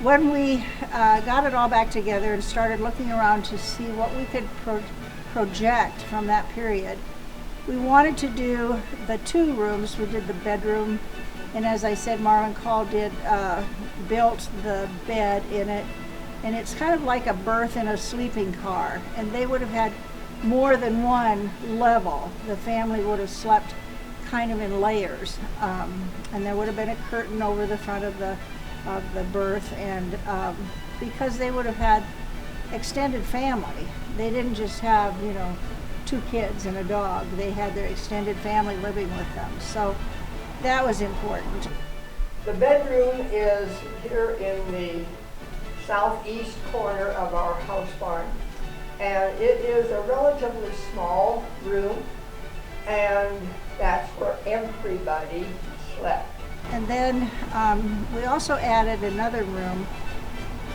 When we got it all back together and started looking around to see what we could project from that period, we wanted to do the two rooms. We did the bedroom, and as I said, Marvin Call built the bed in it, and it's kind of like a berth in a sleeping car, and they would have had more than one level. The family would have slept kind of in layers, and there would have been a curtain over the front of the berth, and because they would have had extended family. They didn't just have, two kids and a dog. They had their extended family living with them. So that was important. The bedroom is here in the southeast corner of our house barn. And it is a relatively small room, and that's where everybody slept. And then we also added another room.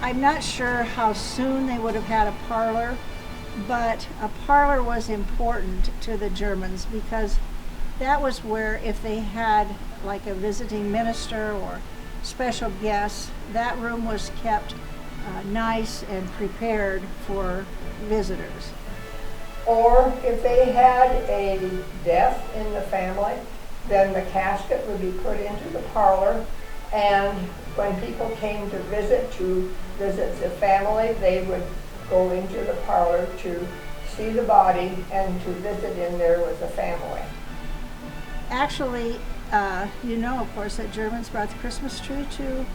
I'm not sure how soon they would have had a parlor, but a parlor was important to the Germans because that was where, if they had like a visiting minister or special guests, that room was kept nice and prepared for visitors. Or if they had a death in the family, then the casket would be put into the parlor, and when people came to visit the family, they would go into the parlor to see the body and to visit in there with the family. Actually, of course, that Germans brought the Christmas tree to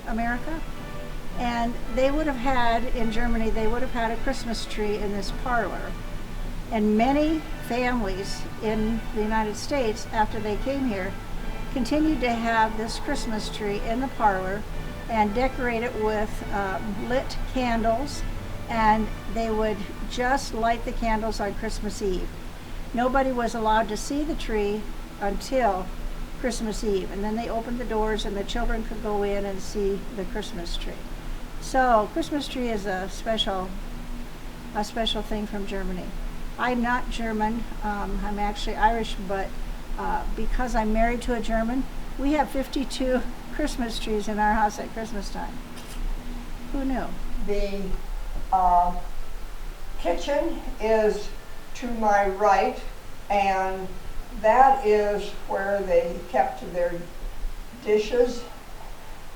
America, and they would have had, in Germany, they would have had a Christmas tree in this parlor. And many families in the United States, after they came here, continued to have this Christmas tree in the parlor and decorate it with lit candles, and they would just light the candles on Christmas Eve. Nobody was allowed to see the tree until Christmas Eve, and then they opened the doors and the children could go in and see the Christmas tree. So Christmas tree is a special thing from Germany. I'm not German, I'm actually Irish, but because I'm married to a German, we have 52 Christmas trees in our house at Christmas time. Who knew? The kitchen is to my right, and that is where they kept their dishes.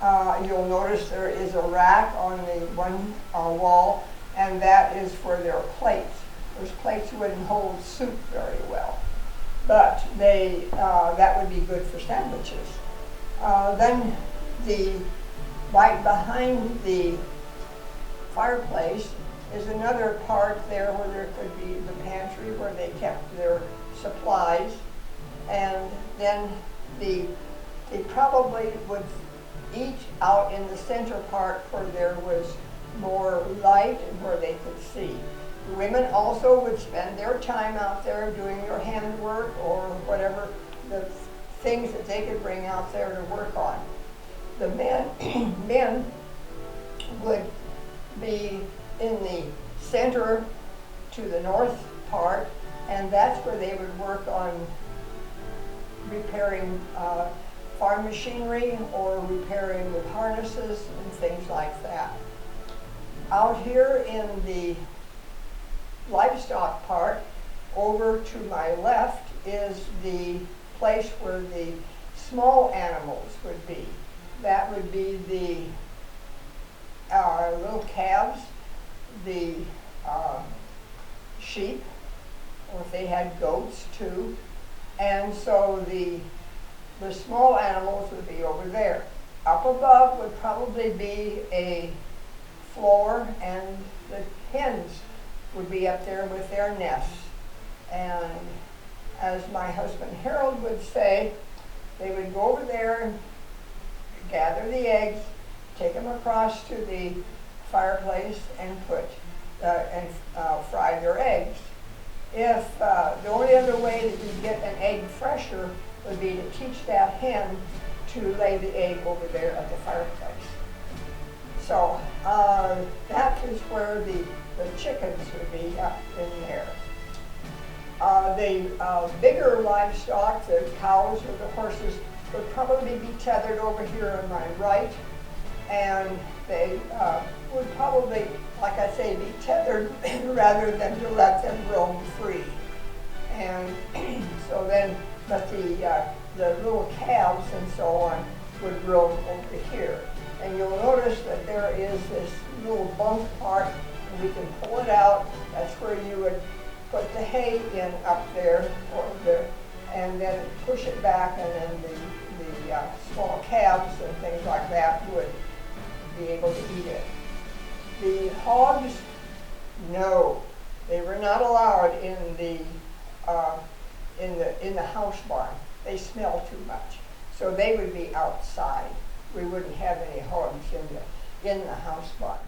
You'll notice there is a rack on the one wall, and that is for their plates. Those plates wouldn't hold soup very well, but that would be good for sandwiches. Then right behind the fireplace is another part there where there could be the pantry where they kept their supplies, and then they probably would eat out in the center part where there was more light and where they could see. The women also would spend their time out there doing their handwork or whatever the things that they could bring out there to work on. The men would be in the center to the north part, and that's where they would work on repairing farm machinery or repairing the harnesses and things like that. Out here in the livestock part, over to my left, is the place where the small animals would be. That would be the little calves, the sheep, or if they had goats too. And so the small animals would be over there. Up above would probably be a floor, and the hens would be up there with their nests. And as my husband Harold would say, they would go over there and gather the eggs, take them across to the fireplace and fry their eggs. If the only other way that you get an egg fresher would be to teach that hen to lay the egg over there at the fireplace. So that is where the chickens would be up in there. The bigger livestock, the cows or the horses, would probably be tethered over here on my right. and they would probably, like I say, be tethered rather than to let them roam free. And so then, but the little calves and so on would roam over here. And you'll notice that there is this little bunk part, and we can pull it out. That's where you would put the hay in up there, and then push it back, and then the small calves and things like that would be able to eat it. The hogs, no, they were not allowed in the house barn. They smell too much, so they would be outside. We wouldn't have any hogs in the house barn.